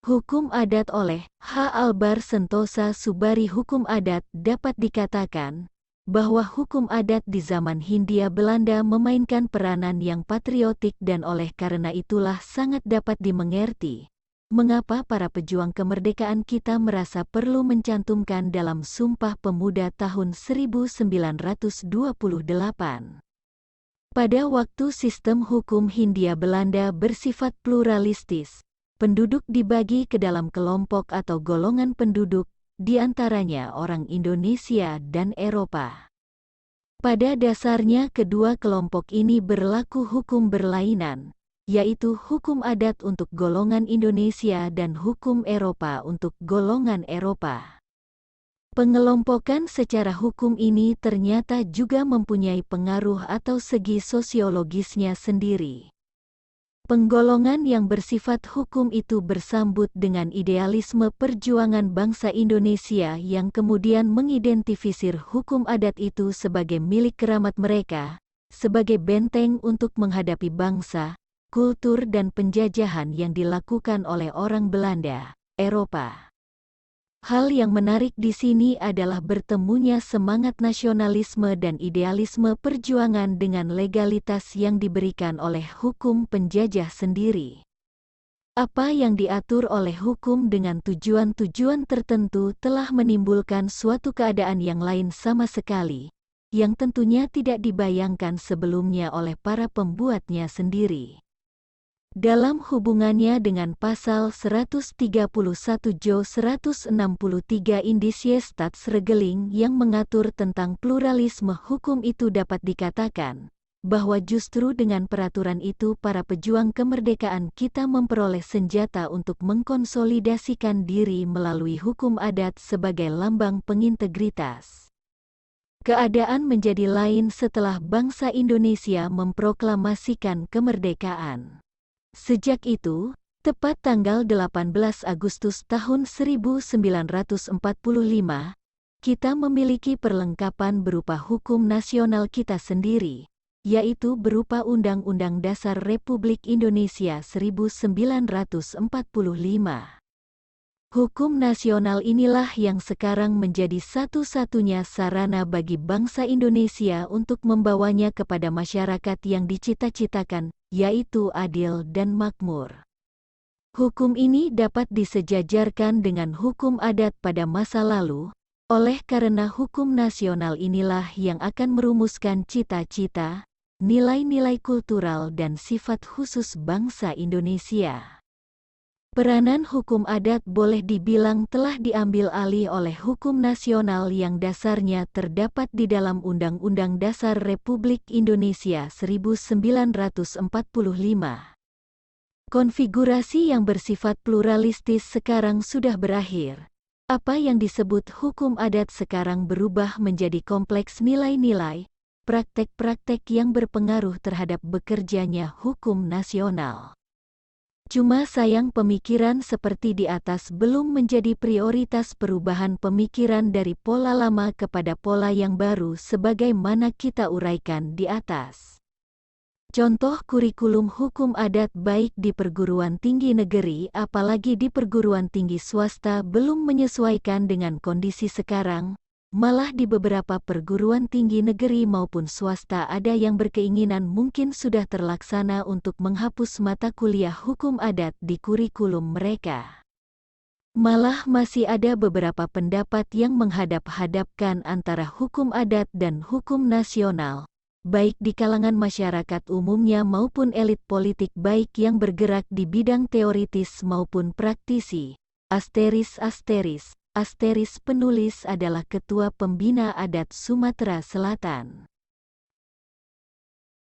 Hukum adat oleh H. Albar Sentosa Subari. Hukum adat dapat dikatakan bahwa hukum adat di zaman Hindia Belanda memainkan peranan yang patriotik dan oleh karena itulah sangat dapat dimengerti mengapa para pejuang kemerdekaan kita merasa perlu mencantumkan dalam Sumpah Pemuda tahun 1928. Pada waktu sistem hukum Hindia Belanda bersifat pluralistis, penduduk dibagi ke dalam kelompok atau golongan penduduk, di antaranya orang Indonesia dan Eropa. Pada dasarnya kedua kelompok ini berlaku hukum berlainan, yaitu hukum adat untuk golongan Indonesia dan hukum Eropa untuk golongan Eropa. Pengelompokan secara hukum ini ternyata juga mempunyai pengaruh atau segi sosiologisnya sendiri. Penggolongan yang bersifat hukum itu bersambut dengan idealisme perjuangan bangsa Indonesia yang kemudian mengidentifikasir hukum adat itu sebagai milik keramat mereka, sebagai benteng untuk menghadapi bangsa, kultur dan penjajahan yang dilakukan oleh orang Belanda, Eropa. Hal yang menarik di sini adalah bertemunya semangat nasionalisme dan idealisme perjuangan dengan legalitas yang diberikan oleh hukum penjajah sendiri. Apa yang diatur oleh hukum dengan tujuan-tujuan tertentu telah menimbulkan suatu keadaan yang lain sama sekali, yang tentunya tidak dibayangkan sebelumnya oleh para pembuatnya sendiri. Dalam hubungannya dengan pasal 131 Jo 163 Indische Staatsregeling yang mengatur tentang pluralisme hukum itu dapat dikatakan bahwa justru dengan peraturan itu para pejuang kemerdekaan kita memperoleh senjata untuk mengkonsolidasikan diri melalui hukum adat sebagai lambang pengintegritas. Keadaan menjadi lain setelah bangsa Indonesia memproklamasikan kemerdekaan. Sejak itu, tepat tanggal 18 Agustus tahun 1945, kita memiliki perlengkapan berupa hukum nasional kita sendiri, yaitu berupa Undang-Undang Dasar Republik Indonesia 1945. Hukum nasional inilah yang sekarang menjadi satu-satunya sarana bagi bangsa Indonesia untuk membawanya kepada masyarakat yang dicita-citakan, yaitu adil dan makmur. Hukum ini dapat disejajarkan dengan hukum adat pada masa lalu, oleh karena hukum nasional inilah yang akan merumuskan cita-cita, nilai-nilai kultural dan sifat khusus bangsa Indonesia. Peranan hukum adat boleh dibilang telah diambil alih oleh hukum nasional yang dasarnya terdapat di dalam Undang-Undang Dasar Republik Indonesia 1945. Konfigurasi yang bersifat pluralistis sekarang sudah berakhir. Apa yang disebut hukum adat sekarang berubah menjadi kompleks nilai-nilai, praktek-praktek yang berpengaruh terhadap bekerjanya hukum nasional. Cuma sayang pemikiran seperti di atas belum menjadi prioritas perubahan pemikiran dari pola lama kepada pola yang baru sebagaimana kita uraikan di atas. Contoh kurikulum hukum adat baik di perguruan tinggi negeri apalagi di perguruan tinggi swasta belum menyesuaikan dengan kondisi sekarang. Malah di beberapa perguruan tinggi negeri maupun swasta ada yang berkeinginan mungkin sudah terlaksana untuk menghapus mata kuliah hukum adat di kurikulum mereka. Malah masih ada beberapa pendapat yang menghadap-hadapkan antara hukum adat dan hukum nasional, baik di kalangan masyarakat umumnya maupun elit politik baik yang bergerak di bidang teoritis maupun praktisi. Asteris penulis adalah Ketua Pembina Adat Sumatera Selatan.